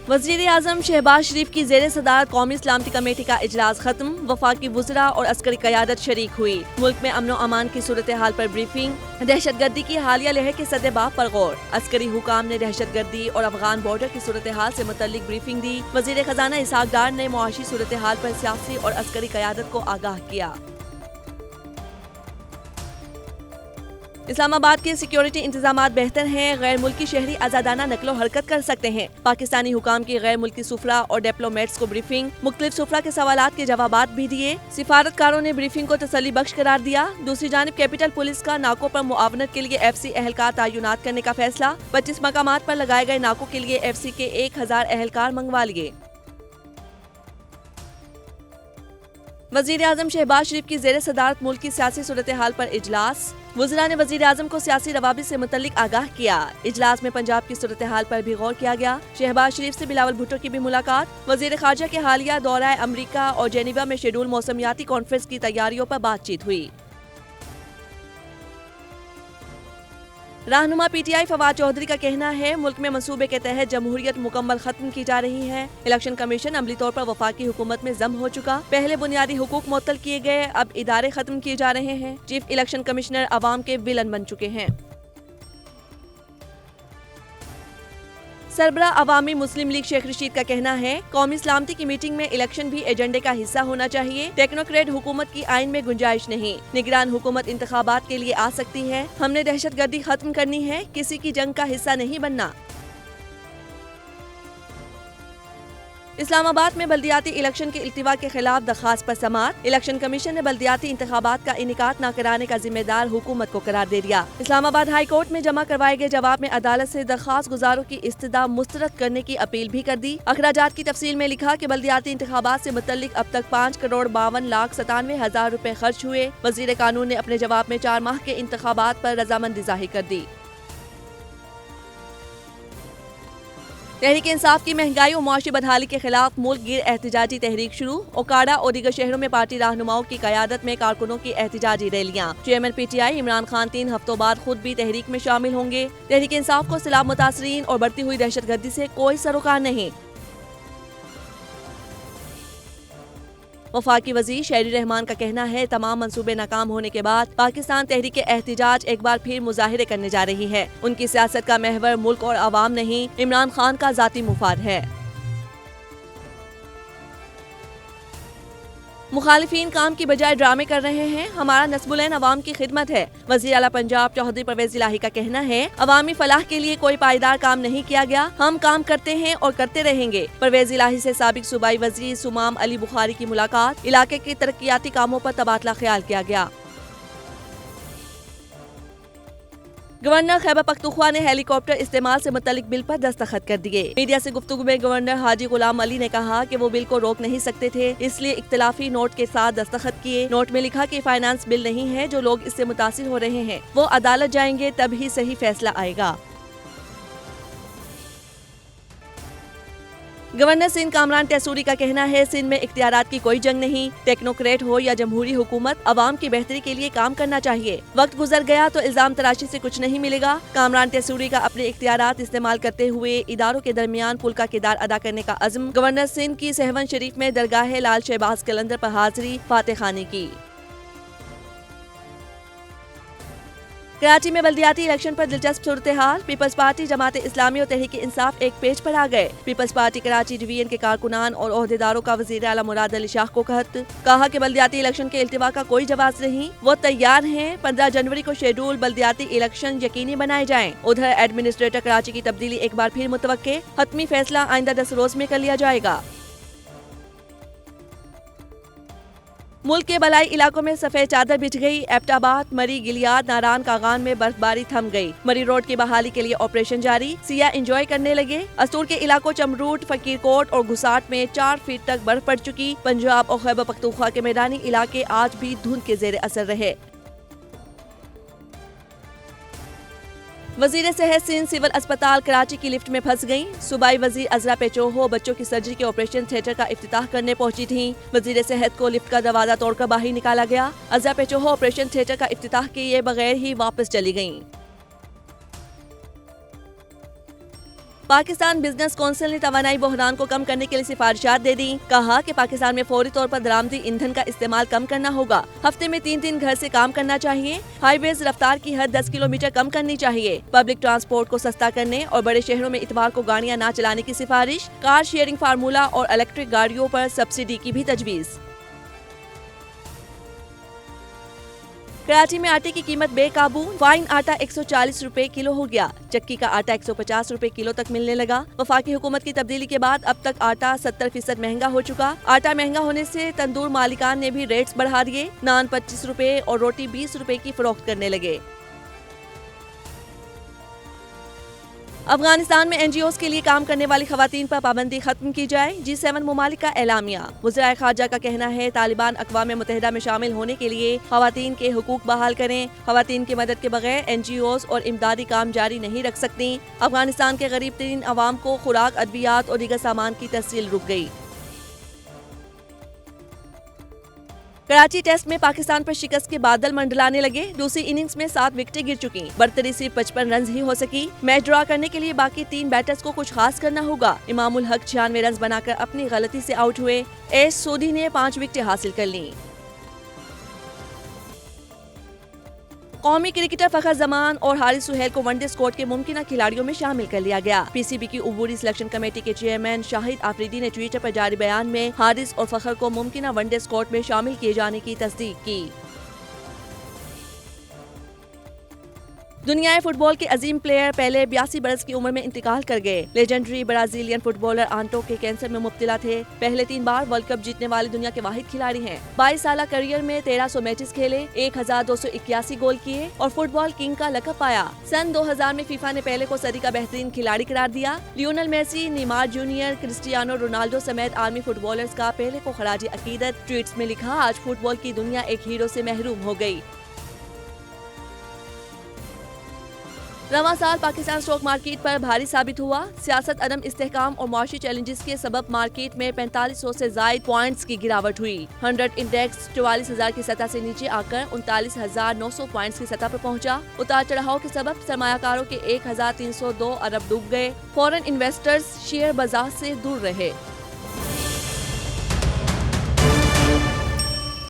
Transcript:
वज़ीर आज़म शहबाज शरीफ की ज़ेर सदारत कौमी सलामती कमेटी का इजलास खत्म। वफाकी वुज़रा और अस्करी क़यादत शरीक हुई। मुल्क में अमन व अमान की सूरत हाल पर ब्रीफिंग। दहशतगर्दी की हालिया लहर के सद्देबाब पर गौर। अस्करी हुकाम ने दहशतगर्दी और अफगान बॉर्डर की सूरत हाल से मुतल्लिक ब्रीफिंग दी। वज़ीर खजाना इसहाक डार ने मुआशी सूरत हाल पर सियासी और अस्करी क़यादत को आगाह किया। इस्लामाबाद के सिक्योरिटी इंतजामात बेहतर हैं। गैर मुल्की शहरी आज़ादाना नकलो हरकत कर सकते हैं। पाकिस्तानी हुकाम की गैर मुल्की सुफरा और डिप्लोमेट्स को ब्रीफिंग। मुख्तलिफ सुफरा के सवालात के जवाबात भी दिए। सिफारतकारों ने ब्रीफिंग को तसल्ली बख्श करार दिया। दूसरी जानिब कैपिटल पुलिस का नाकों पर मुआवनत के लिए FC एहलकार तैनात करने का फैसला। 25 मकामात पर लगाए गए नाकों के लिए FC के 1000 एहलकार मंगवा लिए। वज़ीर आज़म शहबाज शरीफ की ज़ेर सदारत मुल्क की सियासी सूरत हाल पर इजलास। वज़रा ने वज़ीर आज़म को सियासी रवाबित से मुतल्लिक आगाह किया। इजलास में पंजाब की सूरत हाल पर भी गौर किया गया। शहबाज शरीफ से बिलावल भुट्टो की भी मुलाकात। वज़ीर ख़ारजा के हालिया दौरा अमरीका और जेनेवा में शेड्यूल मौसमियाती कॉन्फ्रेंस की तैयारियों पर बातचीत हुई। रहनुमा PTI फवाद चौधरी का कहना है, मुल्क में मंसूबे के तहत जमहूरियत मुकम्मल खत्म की जा रही है। इलेक्शन कमीशन अमली तौर पर वफाकी हुकूमत में जम हो चुका। पहले बुनियादी हुकूक मुअत्तल किए गए, अब इदारे खत्म किए जा रहे हैं। चीफ इलेक्शन कमिश्नर अवाम के विलन बन चुके हैं। सरबरा अवामी मुस्लिम लीग शेख रशीद का कहना है, कौमी सलामती की मीटिंग में इलेक्शन भी एजेंडे का हिस्सा होना चाहिए। टेक्नोक्रेट हुकूमत की आइन में गुंजाइश नहीं। निगरान हुकूमत इंतखाबात के लिए आ सकती है। हमने दहशतगर्दी खत्म करनी है, किसी की जंग का हिस्सा नहीं बनना। इस्लामाबाद में बल्दियाती इलेक्शन के इल्तिवा के खिलाफ दरखास्त पर समाअत। इलेक्शन कमीशन ने बल्दियाती इंतखाबात का इनेकाद न कराने का जिम्मेदार हुकूमत को करार दे दिया। इस्लामाबाद हाई कोर्ट में जमा करवाए गए जवाब में अदालत से दरखास्त गुजारों की इस्तदा मुस्तरद करने की अपील भी कर दी। अखराजात की तफसील में लिखा कि बल्दियाती इंतखाबात से मुतल्लिक अब तक 5,52,97,000 रुपए खर्च हुए। वजीर कानून ने अपने जवाब में 4 माह के इंतखाबात पर रजामंदी जाहिर कर दी। तहरीक इंसाफ की महंगाई और मुआशी बदहाली के खिलाफ मुल्क गिर एहतजाजी तहरीक शुरू। ओकाड़ा और दीगर शहरों में पार्टी रहनुमाओं की क़यादत में कारकुनों की एहतजाजी रैलियां। चेयरमैन PTI इमरान खान 3 हफ्तों बाद खुद भी तहरीक में शामिल होंगे। तहरीक इंसाफ को सैलाब मुतासरीन और बढ़ती हुई दहशतगर्दी से कोई सरोकार नहीं। वफाकी वज़ीर शहरी रहमान का कहना है, तमाम मंसूबे नाकाम होने के बाद पाकिस्तान तहरीक एहतिजाज एक बार फिर मुजाहिरे करने जा रही है। उनकी सियासत का महवर मुल्क और अवाम नहीं, इमरान खान का जाती मुफाद है। मुखालिफिन काम की बजाय ड्रामे कर रहे हैं। हमारा नस्बुलैन अवाम की खिदमत है। वज़ीर आला पंजाब चौधरी परवेज इलाही का कहना है, अवामी फलाह के लिए कोई पायदार काम नहीं किया गया। हम काम करते हैं और करते रहेंगे। परवेज इलाही से साबिक सूबाई वज़ीर सुमाम अली बुखारी की मुलाकात। इलाके के तरक्याती कामों पर तबादला ख्याल किया गया। गवर्नर खैबर पख्तूनख्वा ने हेलीकॉप्टर इस्तेमाल से मुतल्लिक बिल पर दस्तखत कर दिए। मीडिया से गुफ्तगू में गवर्नर हाजी गुलाम अली ने कहा कि वो बिल को रोक नहीं सकते थे, इसलिए इख्तिलाफी नोट के साथ दस्तखत किए। नोट में लिखा कि फाइनेंस बिल नहीं है, जो लोग इससे मुतासिर हो रहे हैं वो अदालत जाएंगे, तब ही सही फैसला आएगा। गवर्नर सिंध कामरान तैसूरी का कहना है, सिंध में इख्तियारात की कोई जंग नहीं। टेक्नोक्रेट हो या जमहूरी हुकूमत, अवाम की बेहतरी के लिए काम करना चाहिए। वक्त गुजर गया तो इल्जाम तराशी से कुछ नहीं मिलेगा। कामरान तैसूरी का अपने इख्तियारात इस्तेमाल करते हुए इदारों के दरमियान पुल का किरदार अदा करने का अज़्म। गवर्नर सिंध की सहवन शरीफ में दरगाह लाल शहबाज कलंदर पर हाजिरी, फातह खानी की। कराची में बल्दियाती इलेक्शन पर दिलचस्प सूरत हाल। पीपल्स पार्टी, जमात इस्लामी और तहरीक इंसाफ एक पेज पर आ गए। पीपल्स पार्टी कराची डिवीजन के कारकुनान और ओहदेदारों का वज़ीर आला मुराद अली शाह को खत। कहा कि बल्दियाती इलेक्शन के इल्तिवा का कोई जवाब नहीं, वो तैयार हैं। 15 जनवरी को शेड्यूल बल्दियाती इलेक्शन यकीनी बनाए जाएं। उधर एडमिनिस्ट्रेटर कराची की तब्दीली एक बार फिर मुतवक्के। हतमी फैसला आइंदा 10 रोज में कर लिया जाएगा। मुल्क के बलाई इलाकों में सफेद चादर बिछ गई। एबटाबाद, मरी, गिलियाद, नारान, कागान में बर्फबारी थम गई। मरी रोड की बहाली के लिए ऑपरेशन जारी। सिया एंजॉय करने लगे। अस्तूर के इलाकों चमरूट, फकीरकोट और घुसाट में 4 फीट तक बर्फ पड़ चुकी। पंजाब और खैबर पख्तूनख्वा के मैदानी इलाके आज भी धुंध के जेर असर रहे। वजीर सेहत सिंध सिविल अस्पताल कराची की लिफ्ट में फंस गईं। सूबाई वजीर अजरा पेचोहो बच्चों की सर्जरी के ऑपरेशन थिएटर का इफ्तिताह करने पहुंची थीं। वजीर सेहत को लिफ्ट का दरवाजा तोड़कर बाहर निकाला गया। अजरा पेचोहो ऑपरेशन थिएटर का इफ्तिताह किए बगैर ही वापस चली गईं। پاکستان بزنس کونسل نے توانائی بحران کو کم کرنے کے لیے سفارشات دے دی. کہا کہ پاکستان میں فوری طور پر درآمدی ایندھن کا استعمال کم کرنا ہوگا. ہفتے میں 3 گھر سے کام کرنا چاہیے. ہائی ویز رفتار کی حد 10 کلومیٹر کم کرنی چاہیے. پبلک ٹرانسپورٹ کو سستا کرنے اور بڑے شہروں میں اتوار کو گاڑیاں نہ چلانے کی سفارش. کار شیئرنگ فارمولا اور الیکٹرک گاڑیوں پر سبسڈی کی بھی تجویز. کراچی میں آٹے کی قیمت بے قابو. فائن آٹا 140 روپے کلو ہو گیا. چکی کا آٹا 150 روپے کلو تک ملنے لگا. وفاقی حکومت کی تبدیلی کے بعد اب تک آٹا 70% مہنگا ہو چکا. آٹا مہنگا ہونے سے تندور مالکان نے بھی ریٹس بڑھا دیے. نان 25 روپے اور روٹی 20 روپے کی فروخت کرنے لگے. افغانستان میں NGOs کے لیے کام کرنے والی خواتین پر پابندی ختم کی جائے. G7 ممالک کا اعلامیہ. وزرائے خارجہ کا کہنا ہے طالبان اقوام متحدہ میں شامل ہونے کے لیے خواتین کے حقوق بحال کریں. خواتین کی مدد کے بغیر NGOs اور امدادی کام جاری نہیں رکھ سکتی. افغانستان کے غریب ترین عوام کو خوراک، ادویات اور دیگر سامان کی ترسیل رک گئی. کراچی ٹیسٹ میں پاکستان پر شکست کے بادل منڈلانے لگے. دوسری اننگز میں 7 وکٹیں گر چکی. برتری صرف 55 رنز ہی ہو سکی. میچ ڈرا کرنے کے لیے باقی 3 بیٹرز کو کچھ خاص کرنا ہوگا. امام الحق 96 رنز بنا کر اپنی غلطی سے آؤٹ ہوئے. ایس سودھی نے 5 وکٹیں حاصل کر لیں. قومی کرکٹر فخر زمان اور حارث سہیل کو ون ڈے اسکواڈ کے ممکنہ کھلاڑیوں میں شامل کر لیا گیا. PCB کی عبوری سلیکشن کمیٹی کے چیئرمین شاہد آفریدی نے ٹویٹر پر جاری بیان میں حارث اور فخر کو ممکنہ ون ڈے اسکواڈ میں شامل کیے جانے کی تصدیق کی. دنیائے فٹ بال کے عظیم پلیئر پہلے 82 برس کی عمر میں انتقال کر گئے. لیجنڈری برازیلین فٹ بالر آنٹو کے کینسر میں مبتلا تھے. پہلے 3 بار ورلڈ کپ جیتنے والے دنیا کے واحد کھلاڑی ہیں. 22 سالہ کیریئر میں 1300 میچز کھیلے، 1281 گول کیے اور فٹ بال کنگ کا لقب پایا. سن 2000 میں فیفا نے پہلے کو صدی کا بہترین کھلاڑی قرار دیا. Lionel Messi, Neymar junior, Cristiano Ronaldo سمیت عالمی فٹ بالرز کا پہلے کو خراج عقیدت. ٹویٹس میں لکھا، آج فٹ بال کی دنیا ایک ہیرو سے محروم ہو گئی. رواں سال پاکستان اسٹاک مارکیٹ پر بھاری ثابت ہوا. سیاست، عدم استحکام اور معاشی چیلنجز کے سبب مارکیٹ میں 4500 سے زائد پوائنٹس کی گراوٹ ہوئی. 100 انڈیکس 44,000 کی سطح سے نیچے آ کر 39,900 پوائنٹس کی سطح پر پہنچا. اتار چڑھاؤ کے سبب سرمایہ کاروں کے 1,302 ارب ڈوب گئے. فورن انویسٹرز شیئر بازار سے دور رہے.